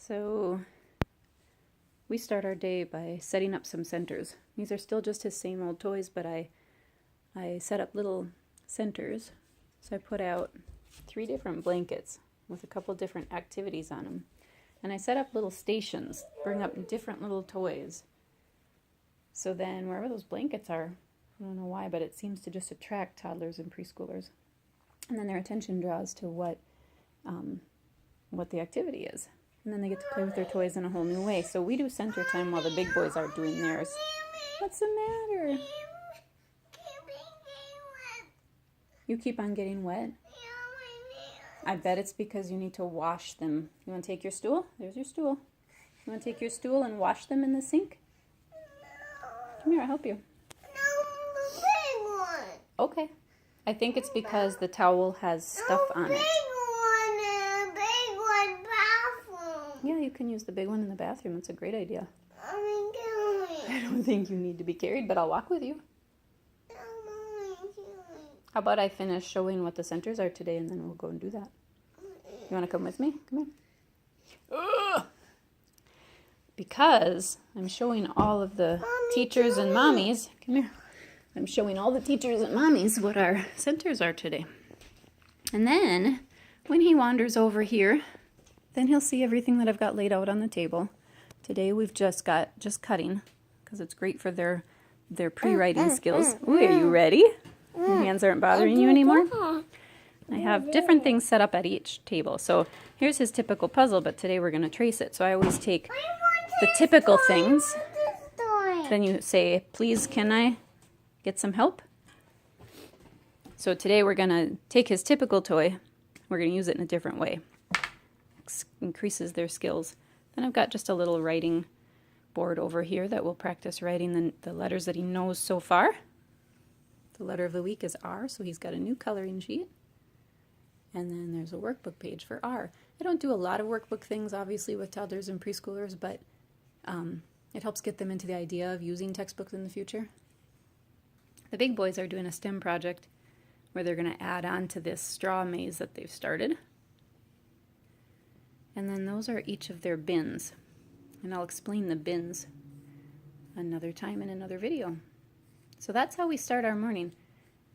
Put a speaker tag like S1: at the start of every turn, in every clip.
S1: So we start our day by setting up some centers. These are still just his same old toys, but I set up little centers. So I put out 3 different blankets with a couple different activities on them. And I set up little stations, bring up different little toys. So then wherever those blankets are, I don't know why, but it seems to just attract toddlers and preschoolers. And then their attention draws to what the activity is. And then they get to play with their toys in a whole new way. So we do center time while the big boys are doing theirs. What's the matter? You keep on getting wet? I bet it's because you need to wash them. You want to take your stool? There's your stool. You want to take your stool and wash them in the sink? Come here, I'll help you.
S2: No, the big one.
S1: Okay. I think it's because the towel has stuff on it.
S2: Big one bathroom.
S1: Yeah, you can use the big one in the bathroom. It's a great idea.
S2: I
S1: I don't think you need to be carried, but I'll walk with you. How about I finish showing what the centers are today, and then we'll go and do that. You want to come with me? Come here. Ugh! Because I'm showing all of the teachers and mommies. Come here. I'm showing all the teachers and mommies what our centers are today. And then, when he wanders over here, then he'll see everything that I've got laid out on the table. Today we've just got cutting, because it's great for their pre-writing skills. Ooh, are you ready? Your hands aren't bothering you anymore? I have different things set up at each table. So here's his typical puzzle, but today we're going to trace it. So I always take the typical things. Then you say, please, can I get some help? So today we're going to take his typical toy. We're going to use it in a different way. Increases their skills. Then I've got just a little writing board over here that will practice writing the letters that he knows so far. The letter of the week is R, so he's got a new coloring sheet. And then there's a workbook page for R. I don't do a lot of workbook things, obviously, with toddlers and preschoolers, but it helps get them into the idea of using textbooks in the future. The big boys are doing a STEM project where they're going to add on to this straw maze that they've started. And then those are each of their bins. And I'll explain the bins another time in another video. So that's how we start our morning.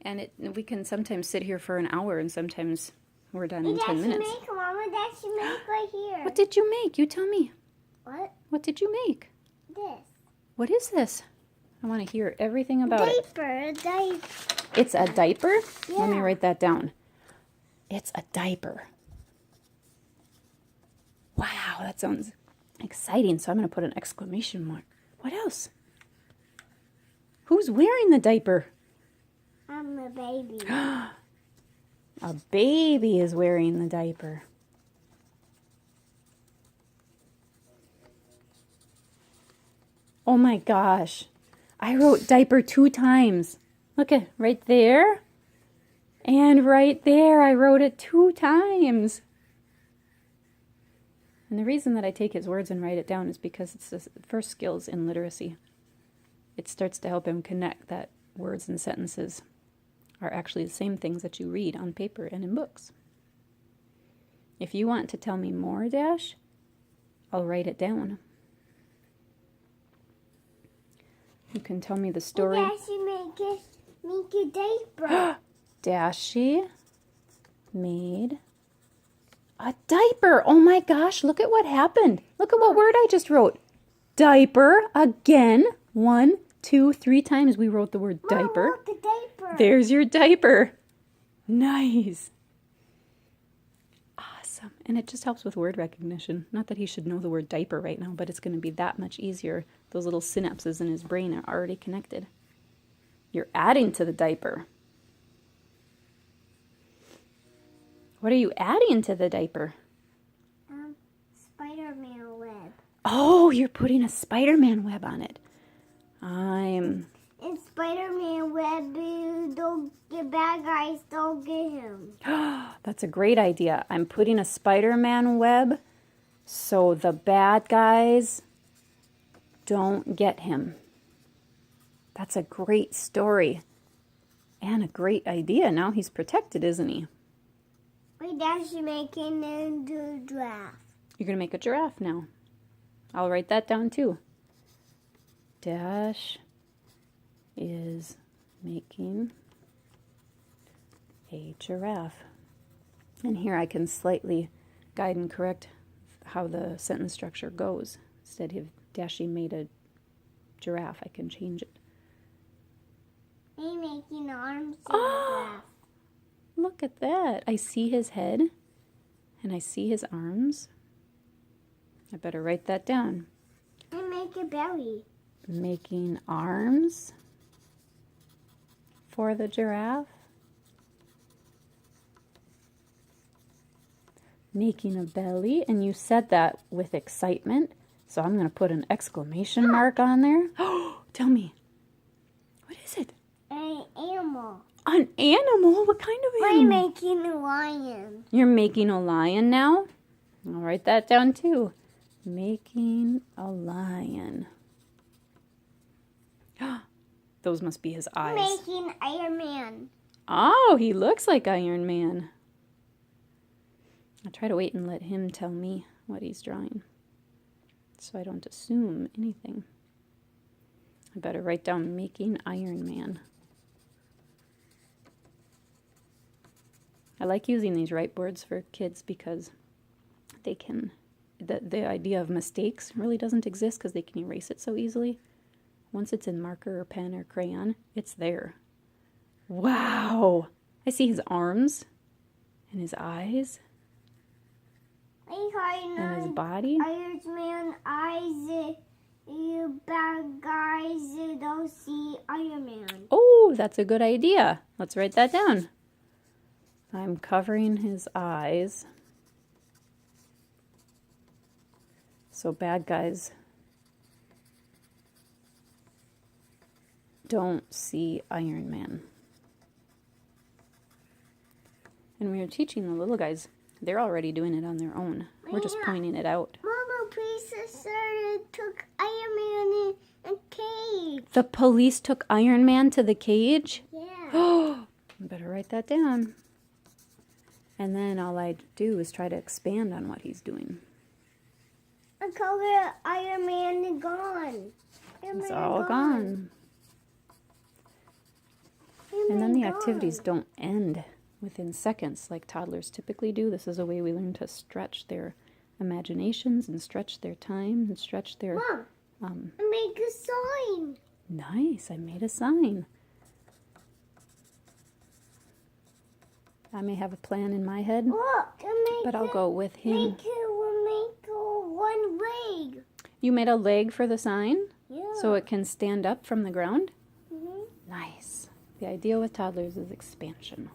S1: And we can sometimes sit here for an hour, and sometimes we're done in 10 minutes.
S2: Mama, dashy make right here.
S1: What did you make? You tell me.
S2: What?
S1: What did you make?
S2: This.
S1: What is this? I want to hear everything about it.
S2: A diaper.
S1: It's a diaper?
S2: Yeah.
S1: Let me write that down. It's a diaper. Wow, that sounds exciting. So I'm going to put an exclamation mark. What else? Who's wearing the diaper?
S2: I'm the baby.
S1: A baby is wearing the diaper. Oh my gosh. I wrote diaper 2 times. Look at right there. And right there, I wrote it 2 times. And the reason that I take his words and write it down is because it's the first skills in literacy. It starts to help him connect that words and sentences are actually the same things that you read on paper and in books. If you want to tell me more, Dash, I'll write it down. You can tell me the story.
S2: Dashy make a diaper.
S1: Dashy made a diaper. Oh my gosh, look at what happened. Look at what word I just wrote. Diaper again. 1, 2, 3 times we wrote the word diaper.
S2: Mom, the diaper.
S1: There's your diaper. Nice. Awesome. And it just helps with word recognition. Not that he should know the word diaper right now, but it's going to be that much easier. Those little synapses in his brain are already connected. You're adding to the diaper. What are you adding to the diaper?
S2: Spider-Man web.
S1: Oh, you're putting a Spider-Man web on it.
S2: And Spider-Man web, don't get bad guys, don't get him.
S1: That's a great idea. I'm putting a Spider-Man web so the bad guys don't get him. That's a great story. And a great idea. Now he's protected, isn't he?
S2: My dad's making a draft.
S1: You're going to make a giraffe now. I'll write that down too. Dash is making a giraffe. And here I can slightly guide and correct how the sentence structure goes. Instead of Dashy made a giraffe, I can change it.
S2: I'm making arms.
S1: Oh, look at that. I see his head and I see his arms. I better write that down.
S2: I make a belly.
S1: Making arms for the giraffe. Making a belly, and you said that with excitement, so I'm going to put an exclamation mark on there. Oh, tell me. What is it?
S2: An animal.
S1: An animal? What kind of animal?
S2: I'm making a lion.
S1: You're making a lion now? I'll write that down too. Making a lion. Those must be his eyes.
S2: Making Iron Man.
S1: Oh, he looks like Iron Man. I'll try to wait and let him tell me what he's drawing, so I don't assume anything. I better write down making Iron Man. I like using these whiteboards for kids because they can, the idea of mistakes really doesn't exist because they can erase it so easily. Once it's in marker or pen or crayon, it's there. Wow! I see his arms and his eyes. And his body.
S2: Iron Man eyes, you bad guys don't see Iron Man.
S1: Oh, that's a good idea. Let's write that down. I'm covering his eyes so bad guys don't see Iron Man. And we are teaching the little guys. They're already doing it on their own. We're just pointing it out.
S2: Mama, police took Iron Man in a cage.
S1: The police took Iron Man to the cage?
S2: Yeah.
S1: Oh, I better write that down. And then all I do is try to expand on what he's doing.
S2: The color Iron Man is gone.
S1: It's all gone. And then the activities don't end within seconds like toddlers typically do. This is a way we learn to stretch their imaginations and stretch their time and stretch their...
S2: Mom, make a sign.
S1: Nice, I made a sign. I may have a plan in my head,
S2: Look,
S1: but I'll go with him.
S2: Make one leg.
S1: You made a leg for the sign?
S2: Yeah.
S1: So it can stand up from the ground?
S2: Mm-hmm.
S1: Nice. The idea with toddlers is expansion.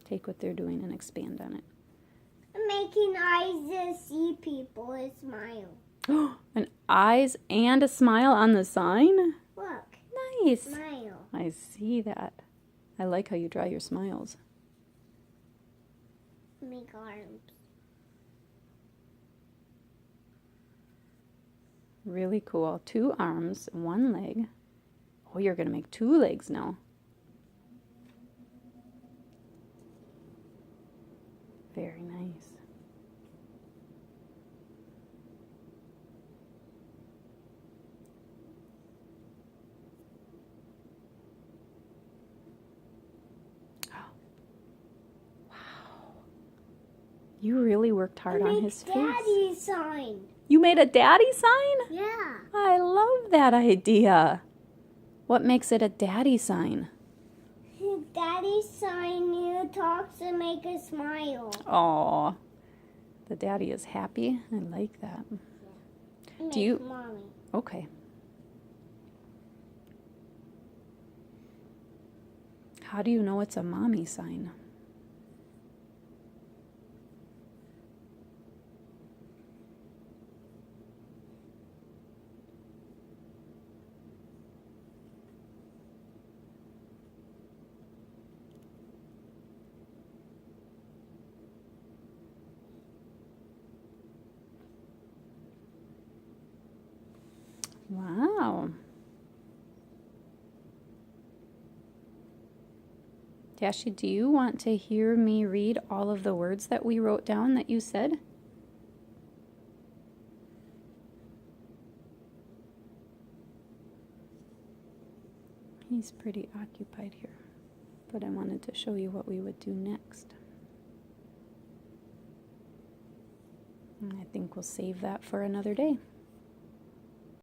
S1: Take what they're doing and expand on it.
S2: I'm making eyes to see people and smile.
S1: An eyes and a smile on the sign?
S2: Look.
S1: Nice.
S2: Smile.
S1: I see that. I like how you draw your smiles.
S2: Make arms.
S1: Really cool. 2 arms, 1 leg. Oh, you're going to make 2 legs now. Very nice. Wow. You really worked hard on his face.
S2: Daddy sign.
S1: You made a daddy sign?
S2: Yeah.
S1: I love that idea. What makes it a daddy sign?
S2: Daddy sign you talks and make a smile.
S1: Aw, the daddy is happy. I like that. Do you?
S2: Mommy.
S1: Okay. How do you know it's a mommy sign? Wow. Dashy, do you want to hear me read all of the words that we wrote down that you said? He's pretty occupied here, but I wanted to show you what we would do next. And I think we'll save that for another day.